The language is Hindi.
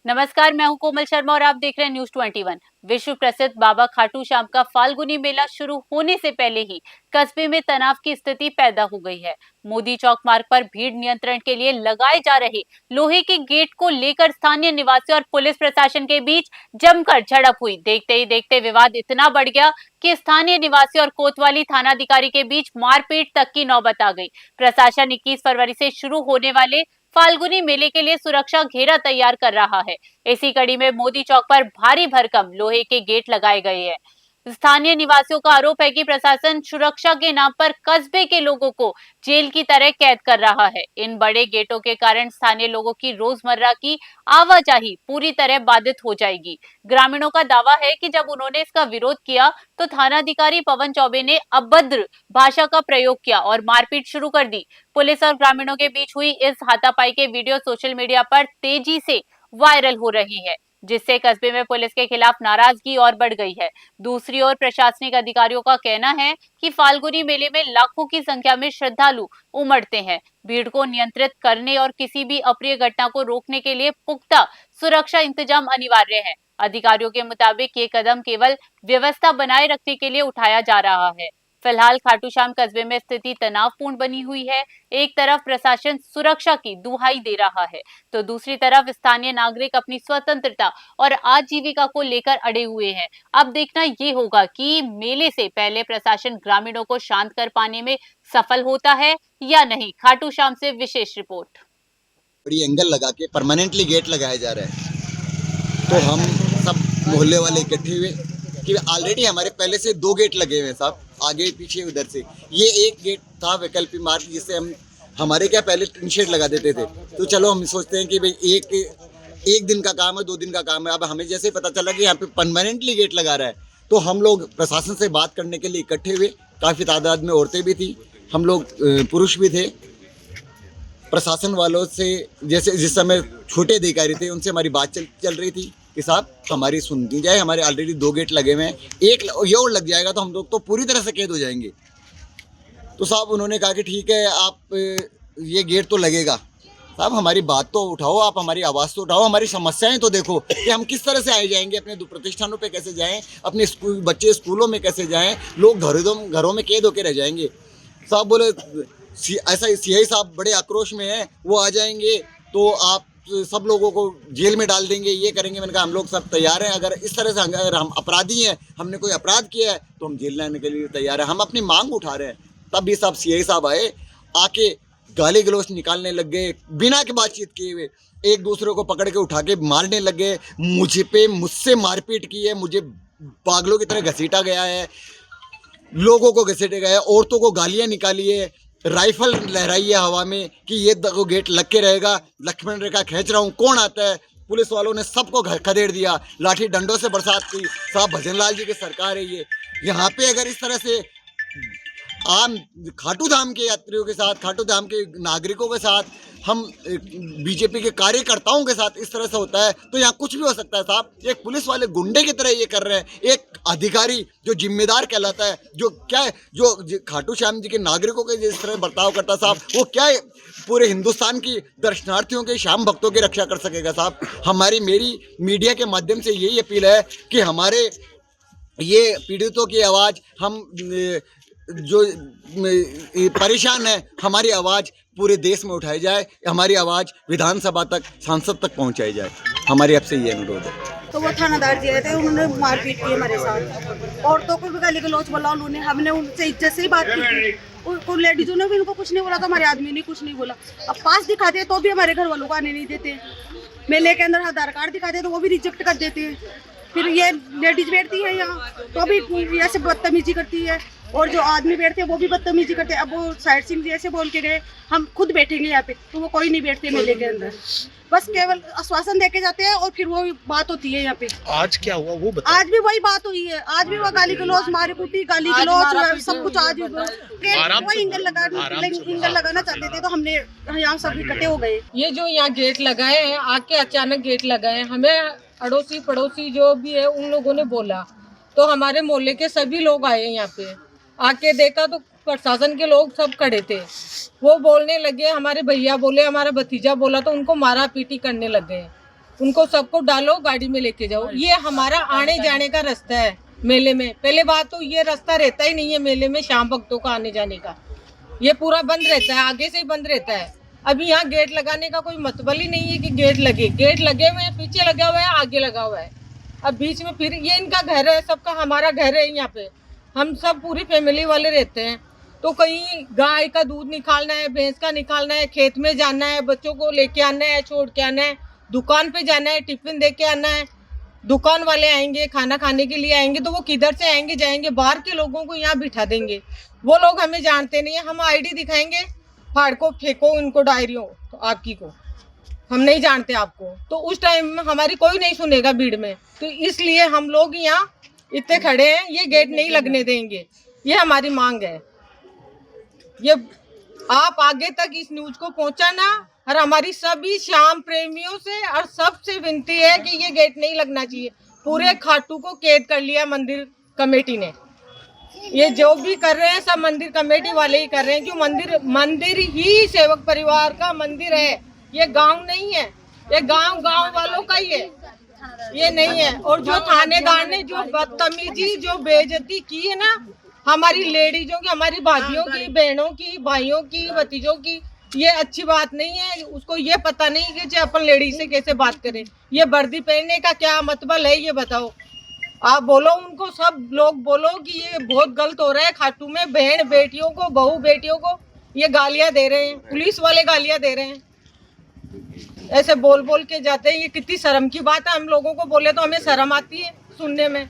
नमस्कार, मैं हूं कोमल शर्मा और आप देख रहे हैं न्यूज 21। विश्व प्रसिद्ध बाबा खाटू श्याम का फाल्गुनी मेला शुरू होने से पहले ही कस्बे में तनाव की स्थिति पैदा हो गई है। मोदी चौक मार्ग पर भीड़ नियंत्रण के लिए लगाए जा रहे लोहे के गेट को लेकर स्थानीय निवासियों और पुलिस प्रशासन के बीच जमकर झड़प हुई। देखते ही देखते विवाद इतना बढ़ गया कि स्थानीय निवासी और कोतवाली थानाधिकारी के बीच मारपीट तक की नौबत आ गई। प्रशासन 21 फरवरी से शुरू होने वाले फाल्गुनी मेले के लिए सुरक्षा घेरा तैयार कर रहा है। इसी कड़ी में मोदी चौक पर भारी भरकम लोहे के गेट लगाए गए हैं। स्थानीय निवासियों का आरोप है कि प्रशासन सुरक्षा के नाम पर कस्बे के लोगों को जेल की तरह कैद कर रहा है। इन बड़े गेटों के कारण स्थानीय लोगों की रोजमर्रा की आवाजाही पूरी तरह बाधित हो जाएगी। ग्रामीणों का दावा है कि जब उन्होंने इसका विरोध किया तो थानाधिकारी पवन चौबे ने अभद्र भाषा का प्रयोग किया और मारपीट शुरू कर दी। पुलिस और ग्रामीणों के बीच हुई इस हाथापाई के वीडियो सोशल मीडिया पर तेजी से वायरल हो रही है, जिससे कस्बे में पुलिस के खिलाफ नाराजगी और बढ़ गई है। दूसरी ओर प्रशासनिक अधिकारियों का कहना है कि फाल्गुनी मेले में लाखों की संख्या में श्रद्धालु उमड़ते हैं। भीड़ को नियंत्रित करने और किसी भी अप्रिय घटना को रोकने के लिए पुख्ता सुरक्षा इंतजाम अनिवार्य है। अधिकारियों के मुताबिक ये कदम केवल व्यवस्था बनाए रखने के लिए उठाया जा रहा है। फिलहाल खाटू श्याम कस्बे में स्थिति तनावपूर्ण बनी हुई है। एक तरफ प्रशासन सुरक्षा की दुहाई दे रहा है, तो दूसरी तरफ स्थानीय नागरिक अपनी स्वतंत्रता और आजीविका को लेकर अड़े हुए हैं। अब देखना ये होगा कि मेले से पहले प्रशासन ग्रामीणों को शांत कर पाने में सफल होता है या नहीं। खाटू श्याम से विशेष रिपोर्ट। बड़ी एंगल लगा के परमानेंटली गेट लगाया जा रहा है, तो हम सब मोहल्ले वाले इकट्ठे हुए कि ऑलरेडी हमारे पहले से 2 गेट लगे हुए हैं साहब, आगे पीछे उधर से। ये एक गेट था वैकल्पिक मार्ग, जिससे हम हमारे क्या पहले टिन शेड लगा देते थे। तो चलो हम सोचते हैं कि भाई एक दिन का काम है, 2 दिन का काम है। अब हमें जैसे पता चला कि यहाँ पे परमानेंटली गेट लगा रहा है, तो हम लोग प्रशासन से बात करने के लिए इकट्ठे हुए। काफ़ी तादाद में औरतें भी थी, हम लोग पुरुष भी थे। प्रशासन वालों से जैसे जिस समय छोटे अधिकारी थे उनसे हमारी बात चल रही थी कि साहब हमारी सुनती जाए, हमारे ऑलरेडी 2 गेट लगे हुए हैं, एक ये और लग जाएगा तो हम लोग तो पूरी तरह से कैद हो जाएंगे। तो साहब उन्होंने कहा कि ठीक है, आप ये गेट तो लगेगा। साहब हमारी बात तो उठाओ, आप हमारी आवाज़ तो उठाओ, हमारी समस्याएं तो देखो कि हम किस तरह से आए जाएंगे, अपने प्रतिष्ठानों पे कैसे जाएं, अपने बच्चे स्कूलों में कैसे जाएं, लोग घरों में कैद होकर रह जाएंगे। साहब बोले ऐसा सीआई साहब बड़े आक्रोश में हैं, वो आ जाएंगे तो आप सब लोगों को जेल में डाल देंगे, ये करेंगे। मैंने कहा हम लोग सब तैयार हैं, अगर इस तरह से अगर हम अपराधी हैं, हमने कोई अपराध किया है तो हम जेल लाने के लिए तैयार हैं, हम अपनी मांग उठा रहे हैं। तब भी साहब सीआई साहब आए, आके गाली गलौज निकालने लग गए, बिना के बातचीत किए हुए एक दूसरे को पकड़ के उठा के मारने लग गए। मुझसे मारपीट की है, मुझे पागलों की तरह घसीटा गया है, लोगों को घसीटे गए, औरतों को गालियां निकाली है, राइफल लहराई है हवा में कि ये गेट लग के रहेगा, लक्ष्मण रेखा खींच रहा हूँ, कौन आता है। पुलिस वालों ने सबको खदेड़ दिया, लाठी डंडों से बरसात की। साहब भजन लाल जी की सरकार है ये। यहाँ पे अगर इस तरह से आम खाटू धाम के यात्रियों के साथ, खाटू धाम के नागरिकों के साथ, हम बीजेपी के कार्यकर्ताओं के साथ इस तरह से होता है तो यहाँ कुछ भी हो सकता है साहब। एक पुलिस वाले गुंडे की तरह ये कर रहे हैं, एक अधिकारी जो जिम्मेदार कहलाता है, जो क्या है, जो खाटू श्याम जी के नागरिकों के जिस तरह बर्ताव करता साहब, वो क्या है पूरे हिंदुस्तान की दर्शनार्थियों के, श्याम भक्तों की रक्षा कर सकेगा साहब। मेरी मीडिया के माध्यम से यही अपील है कि हमारे ये पीड़ितों की आवाज़, हम जो परेशान है, हमारी आवाज़ पूरे देश में उठाई जाए, हमारी आवाज़ विधानसभा तक, सांसद तक पहुंचाई जाए। हमारी आपसे ये अनुरोध है। तो वो थानादार जी आए थे, उन्होंने मारपीट की हमारे साथ, औरतों को भी गाली गलौज बोला उन्होंने। हमने उनसे इज्जत से ही बात की थी, लेडीजों ने भी उनको कुछ नहीं बोला, तो हमारे आदमी ने कुछ नहीं बोला। अब पास दिखाते तो भी हमारे घर वालों को आने नहीं देते, मेले के अंदर आधार कार्ड दिखाते तो वो भी रिजेक्ट कर देते हैं। फिर ये लेडीज बैठती है यहाँ तो भी ऐसे बदतमीजी करती है, और जो आदमी बैठते हैं वो भी बदतमीजी करते हैं। अब वो साइड सीन ऐसे बोल के गए हम खुद बैठेंगे यहाँ पे, तो वो कोई नहीं बैठते मेले के अंदर, बस केवल आश्वासन देके जाते हैं और फिर वो बात होती है यहाँ पे। आज क्या हुआ वो बताओ। आज भी वही बात हुई है, आज भी वो गाली गलौज, मारी कुटी, गाली गलौज सब कुछ। आज भी वो इंगल लगाना चाहते थे, तो हमने यहाँ सब इकट्ठे हो गए। ये जो यहाँ गेट लगाए हैं, आके अचानक गेट लगाए, हमें अड़ोसी पड़ोसी जो भी है उन लोगों ने बोला, तो हमारे मोहल्ले के सभी लोग आए यहाँ पे। आके देखा तो प्रशासन के लोग सब खड़े थे, वो बोलने लगे, हमारे भैया बोले, हमारा भतीजा बोला, तो उनको मारा पीटी करने लग गए। उनको सबको डालो गाड़ी में लेके जाओ। ये हमारा आने जाने का रास्ता है मेले में। पहले बात तो ये रास्ता रहता ही नहीं है मेले में शाम भक्तों का आने जाने का, ये पूरा बंद रहता है, आगे से ही बंद रहता है। अभी यहाँ गेट लगाने का कोई मतलब ही नहीं है कि गेट लगे हुए हैं, पीछे लगा हुआ है, आगे लगा हुआ है। अब बीच में फिर ये इनका घर है, सबका हमारा घर है, यहाँ पे हम सब पूरी फैमिली वाले रहते हैं। तो कहीं गाय का दूध निकालना है, भैंस का निकालना है, खेत में जाना है, बच्चों को लेके आना है, छोड़ के आना है, दुकान पे जाना है, टिफिन दे के आना है, दुकान वाले आएंगे खाना खाने के लिए आएंगे, तो वो किधर से आएंगे जाएंगे, बाहर के लोगों को यहाँ बिठा देंगे। वो लोग हमें जानते नहीं है, हम आईडी दिखाएंगे, फाड़ को फेंको इनको डायरियों तो आपकी को, हम नहीं जानते आपको। तो उस टाइम में हमारी कोई नहीं सुनेगा भीड़ में, तो इसलिए हम लोग यहाँ इतने खड़े हैं, ये गेट नहीं लगने देंगे, ये हमारी मांग है। ये आप आगे तक इस न्यूज को पहुंचाना और हमारी सभी श्याम प्रेमियों से और सबसे विनती है कि ये गेट नहीं लगना चाहिए। पूरे खाटू को कैद कर लिया मंदिर कमेटी ने, ये जो भी कर रहे हैं सब मंदिर कमेटी वाले ही कर रहे हैं, क्यों मंदिर ही सेवक परिवार का मंदिर है, ये गांव नहीं है, ये गांव वालों का ही है, ये नहीं है। और जो थानेदार ने जो बदतमीजी जो बेइज्जती की है ना हमारी लेडीजों की, हमारी भाभियों की, बहनों की, भाइयों की, भतीजों की, ये अच्छी बात नहीं है। उसको ये पता नहीं कि अपन लेडीज से कैसे बात करें, ये वर्दी पहनने का क्या मतलब है ये बताओ। आप बोलो उनको, सब लोग बोलो कि ये बहुत गलत हो रहा है। खाटू में बहन बेटियों को, बहू बेटियों को ये गालियां दे रहे हैं, पुलिस वाले गालियां दे रहे हैं, ऐसे बोल के जाते हैं। ये कितनी शर्म की बात है, हम लोगों को बोले तो हमें शर्म आती है सुनने में।